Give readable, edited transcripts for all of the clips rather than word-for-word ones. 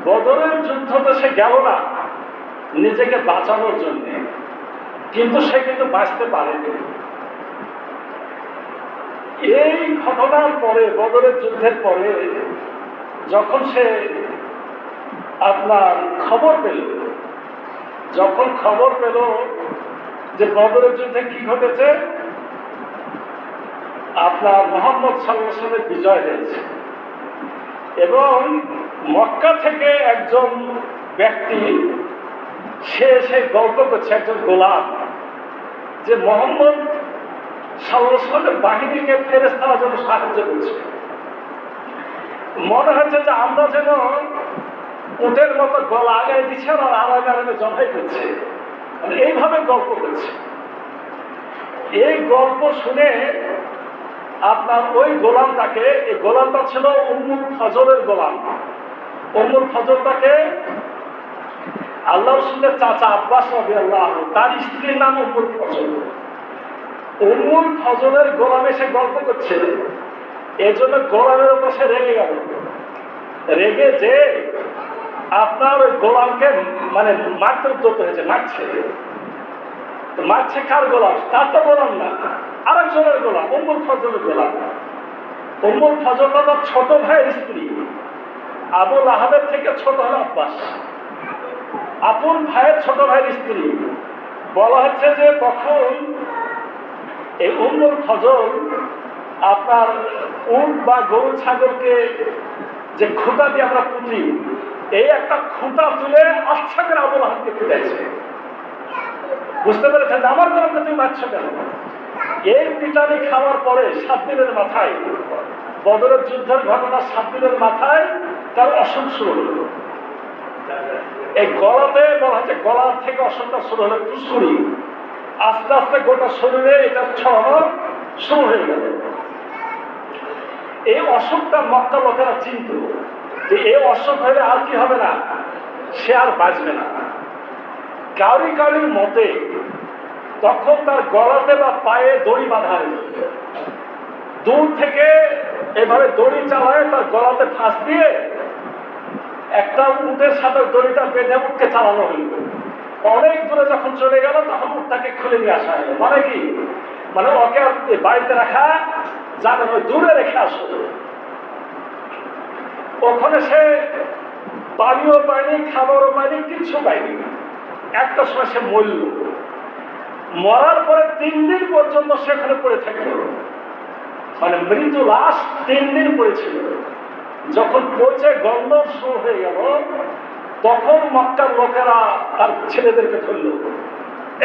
বদরের যুদ্ধতে সে গেল না নিজেকে বাঁচানোর জন্য, কিন্তু সে কিন্তু বাঁচতে পারেনি। এই ঘটনার পরে, বদরের যুদ্ধের পরে যখন সে আপনার খবর পেল, যখন খবর পেল যে বদরের যুদ্ধে কি ঘটেছে, আপনার মুহাম্মদ সাল্লাল্লাহু আলাইহি ওয়াসাল্লামের বিজয় হয়েছে, এবং মক্কা থেকে একজন ব্যক্তি সে গল্প করছে, একজন গোলাম, যে মুহাম্মদ সাল্লাল্লাহু আলাইহি ওয়াসাল্লামের বাহিনীকে ফেরেশতারা যেন সাহায্য করছে। মনে হচ্ছে যে আমরা যেন উটের মতো গলা আগায় দিচ্ছে আর আরামে জবাই করছে, মানে এইভাবে গল্প করছে। এই গল্প শুনে আপনার ওই গোলামটাকে, এই গোলামটা ছিল উম্মুল ফজলের গোলাম। উম্মুল ফজলটাকে আল্লাহ রাসূলের চাচা আব্বাস রাদিয়াল্লাহু আনহু, তার স্ত্রীর নাম উম্মুল ফজল। উম্মুল ফজলের গোলাম এসে গল্প করছে, এই জন্য গোলামের উপর সে রেগে গেল। রেগে যে আপনার ওই গোলামকে মানে মারতে উদ্যত হয়েছে, মারছে। কার গোলাম? তার তো গোলাম না, আরেকজনের গোলাম, উম্মুল ফজলের গোলাম। উম্মুল ফজল তার ছোট ভাইয়ের স্ত্রী, আবু লাহাবের থেকে ছোট হল আব্বাস, আপন ভাইয়ের ছোট ভাইয়ের স্ত্রী। বলা হচ্ছে যে তখন এই উম্মুল ফজল আপনার উট বা গরু ছাগলকে যে খুঁটা দিয়ে আমরা পুঁতি, এই একটা খুঁটা তুলে আচ্ছা করে আবু লাহাবকে পিটাইছে। বুঝতে পেরেছেন যে আমার গরমকে তুমি মারছো কেন? এই পিটানি খাওয়ার পরে 7 দিনের মাথায়, বদরের যুদ্ধের ঘটনা 7 দিনের মাথায় তার অসুখ শুরু হল। এই গলাতে বলা হচ্ছে, গলার থেকে অসুখটা শুরু হলো ফুসকুড়ি, আস্তে আস্তে গোটা শরীরে এটা ছড়ানো শুরু হয়ে গেল। এই অসুখটা মক্কা লোকেরা চিনত যে এই অসুখ হলে আর কি হবে না, সে আর বাঁচবে না। কাউরির মতে তখন তার গলাতে বা পায়ে দড়ি বাঁধা হইল, দূর থেকে এভাবে দড়ি চালায় তার গলাতে ফাঁস দিয়ে একটা উটের সাথে দড়িটা বেঁধে উঠকে চালানো হইল। অনেক দূরে যখন চলে গেল তখন উটটাকে খুলে নিয়ে আসা হলো। মানে কি, মানে ওকে বাড়িতে রাখা যাবে না, দূরে রেখে আসো। ওখানে সে পানিও পায়নি, খাবারও পায়নি, কিচ্ছু পায়নি। একটা সময় সে মরল। মরার পরে 3 দিন পর্যন্ত সেখানে পড়ে থাকলো, মানে মৃত লাশ 3 দিন পড়েছিল। যখন পৌঁছে গন্ধ শুরু হয়ে গেল, তখন মক্কার লোকেরা তার ছেলেদেরকে ধরল,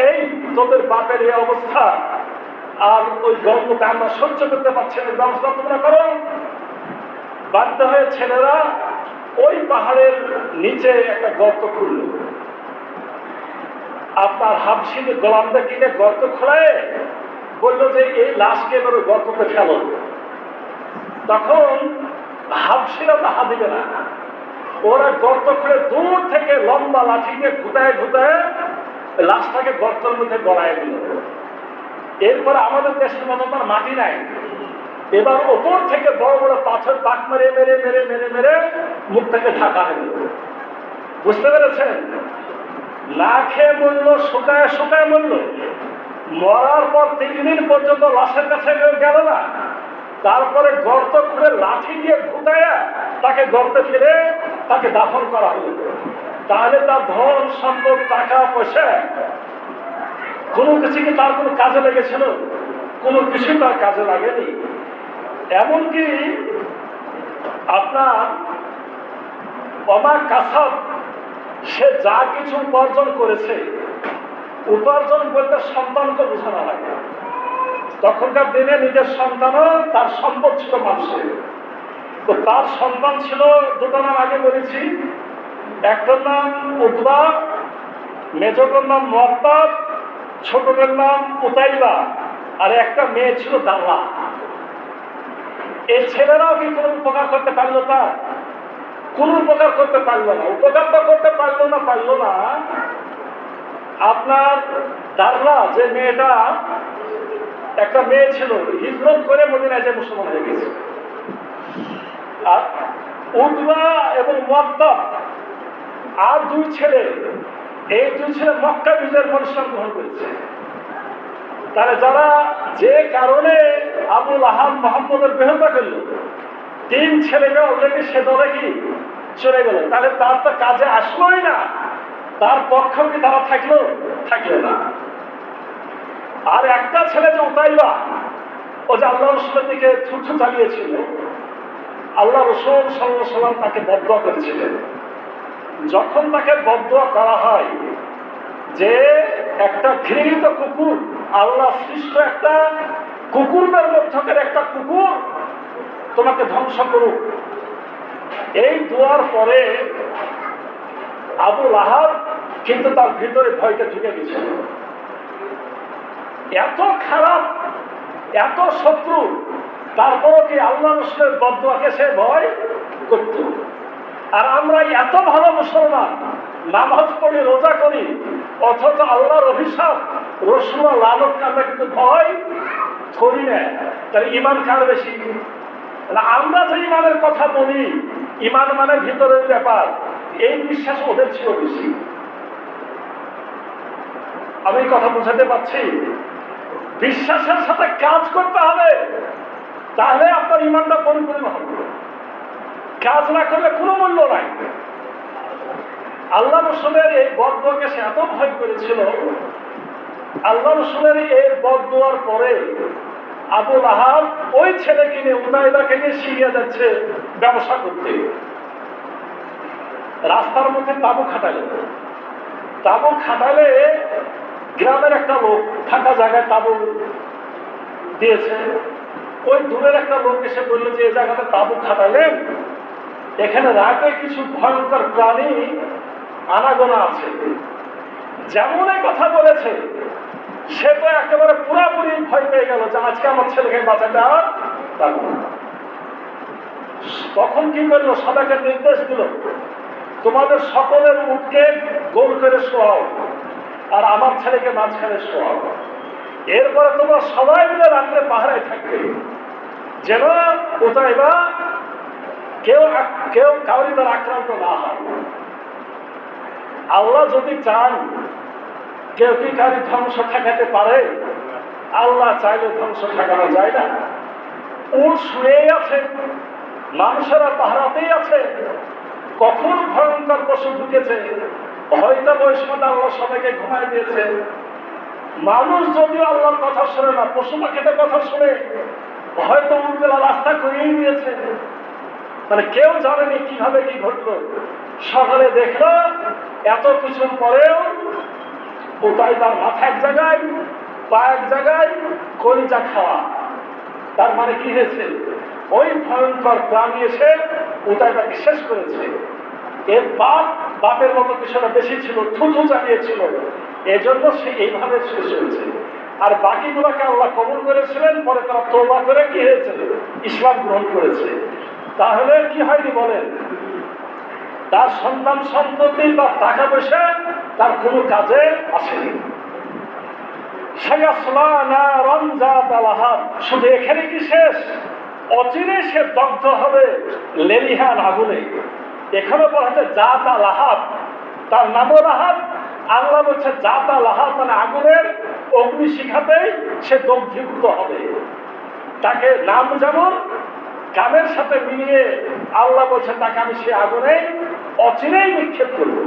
এই তোদের বাপের এই অবস্থা, আর ওই গন্ধটা আমরা সহ্য করতে পারছি না, ব্যবস্থা তোমরা করো। বাধ্য হয়ে ছেলেরা ওই পাহাড়ের নিচে একটা গর্ত খুলল। আপনার হাবশির গোলামদের কিনে গর্ত খোলায় বললো যে এই লাশকে এবার গর্ততে ফেলো। তখন হাবশিরা তো হাত দিবে না, ওরা গর্ত খুলে দূর থেকে লম্বা লাঠিকে ঘুটায় লাশটাকে গর্তের মধ্যে গড়ায় দিল। এরপরে আমাদের দেশের মতো তার মাটি নাই, এবার ওপর থেকে বড় বড় পাথর পাক মেরে মুখটাকে ঢাকা হইল। বুঝতে পেরেছেন? না খেয়ে মরল, শুকায় মরল। মরার পর 3 দিন পর্যন্ত লাশের কাছে গেল না। তারপরে গর্ত খুঁড়ে লাঠি দিয়ে ঘুটাইয়া তাকে গর্তে ফিরে তাকে দাফন করা হলো। তাহলে তার ধন সম্পদ, টাকা পয়সা কোনো কিছু কি তার কোনো কাজে লেগেছিল? কোনো কিছু তার কাজে লাগেনি। এমনকি আপনার অমা কাসাব, সে যা কিছু উপার্জন করেছে, উপার্জন বলতে সন্তানকে বোঝানো লাগে। তখনকার দিনে নিজের সন্তানও তার সম্পদ ছিল মানুষের। তো তার সন্তান ছিল, দুটো নাম আগে বলেছি, একটার নাম উতবা, মেজটার নাম মুআত্তাব, ছোটটার নাম উতাইবা, আর একটা মেয়ে ছিল দাল্লা। এই ছেলেরাও কি কোনো উপকার করতে পারলো? তার কোন উপকার করতে পারলো না। উপকার তো করতে পারলো না। আপনার দাল্লা, যে মেয়েটা, একটা মেয়ে ছিল, হিজরত করে মদিনায় যে মুসলমান হয়ে গেছে। আর উতবা এবং মুআত্তাব আর দুই ছেলে, এই দুই ছেলে মক্কা বিজয়ের পরিশ্রম গ্রহণ করেছে। তাহলে যারা যে কারণে আবুল আহাব মোহাম্মদের বিরোধিতা করলো, তিন ছেলেকে অলরেডি সে দলে কি চলে গেল, তাহলে তার তো কাজে আসলোই না, তার পক্ষ কি তারা থাকলো না। আর একটা ছেলে যে উতাইবা, ও যে আল্লাহ রসুলের দিকে থুথু চালিয়েছিল, আল্লাহ রসুল সাল্লাল্লাহু আলাইহি ওয়াসাল্লাম তাকে বদদুয়া করেছিলেন। যখন তাকে বদদুয়া করা হয় যে একটা ঘৃণিত কুকুর, আল্লাহ সৃষ্ট একটা কুকুরদের মধ্যকার একটা কুকুর তোমাকে ধ্বংস করুক, এই দোয়ার পরে আবুল আহাব কিন্তু তার ভিতরে ভয়টা ঢুকে গেছিল। এত খারাপ, এত শত্রু, তারপরও কি আল্লাহ রসুলের বদদুয়াকে সে ভয় করত। আর আমরা এত ভালো মুসলমান, নামাজ পড়ি, রোজা করি, অথচ আল্লাহর অভিশাপ রসুল লানত আমরা কিন্তু ভয় করি না। তাহলে ইমান কার বেশি? আমরা যে ইমানের কথা বলি, ইমান মানে ভিতরের ব্যাপার, এই বিশ্বাস ওদের ছিল বেশি। আমি কথা বোঝাতে পারছি? বিশ্বাসের সাথে কাজ করতে হবে, তাহলে আপনার ইমানটা পরিপূর্ণ হবে। কাজ না করলে কোনো মূল্য নাই। আল্লাহ রসুলের এই বদদুয়াকে সে এত ভয় করেছিল, আল্লাহ রসুলের এই বদদুয়ার পরে আবুল আহাব ওই ছেলেকে নিয়ে, উতাইবাকে নিয়ে সিরিয়া যাচ্ছে ব্যবসা করতে। রাস্তার মধ্যে তাঁবু খাটালে গ্রামের একটা লোক ফাঁকা জায়গায় তাঁবু দিয়েছে। ওই দূরের একটা লোক এসে বললো যে এই জায়গাতে তাঁবু খাটালেন, এখানে রাতে কিছু ভয়ঙ্কর প্রাণী আনাগোনা আছে। যেমন এই কথা বলেছে, সে তো একেবারে পুরাপুরি ভয় পেয়ে গেল যে আজকে আমার ছেলেকে বাঁচাতে আর পারব না। তখন কি করলো? সবাইকে নির্দেশ দিল, তোমাদের সকলের উঠকে গোল করে শোয়াও, আর আমার ছেলেকে মাঝখানে শোয়াও। এরপরে তোমরা সবাই মিলে রাত্রে পাহারায় থাকবে, যেন উতাইবা কেউ কাউরি দ্বারা আক্রান্ত না হয়। আল্লাহ যদি চান, কেউ কি কারি ধ্বংস ঠেকাতে পারে? আল্লাহ চাইলে ধ্বংস ঠেকানো যায় না। উট শুয়েই আছে, মানুষেরা পাহারাতেই আছে, কখন ভয়ঙ্কর পশু ঢুকেছে, হয়তো ওই সময় আল্লাহ সবাইকে ঘুমাই দিয়েছে। মানুষ যদিও আল্লাহর কথা শোনে না, পশু পাখিদের কথা শুনে, হয়তো উটগুলা রাস্তা করিয়েই দিয়েছে। মানে কেউ জানেনি কিভাবে কি ঘটলো। সকালে দেখলো এত কিছুর পরেও উতাইবার মাথা এক জায়গায়, পা এক জায়গায়, কলিজা খাওয়া। তার মানে কি হয়েছে? ওই ভয়ঙ্কর প্রাণী এসে উতাইবাকে শেষ করেছে। এর বাপের মতো কিছুটা বেশি ছিল, থুথু চালিয়েছিল, এজন্য সে এইভাবে শেষ হয়েছে। আর বাকিগুলোকে আল্লাহ কবুল করেছিলেন, পরে তারা তওবা করে কি হয়েছে? ইসলাম গ্রহণ করেছে। তাহলে কি হয়নি বলেন? তার সন্তান সন্ততি বা টাকা পয়সা তার কোনো কাজে আসেনি। শুধু এখানে কি শেষ? অচিরে সে দগ্ধ হবে লেলিহান আগুনে। এখানে বলা হচ্ছে জাতা লাহাব, তার নামও লাহাব। আল্লাহ বলছে জাতা লাহাব মানে আগুনের অগ্নিশিখাতেই সে দগ্ধীভূত হবে। তাকে নাম যেমন কামের সাথে মিলিয়ে আল্লাহ বলছে তাকে আমি সে আগুনে অচিরেই নিক্ষেপ করব।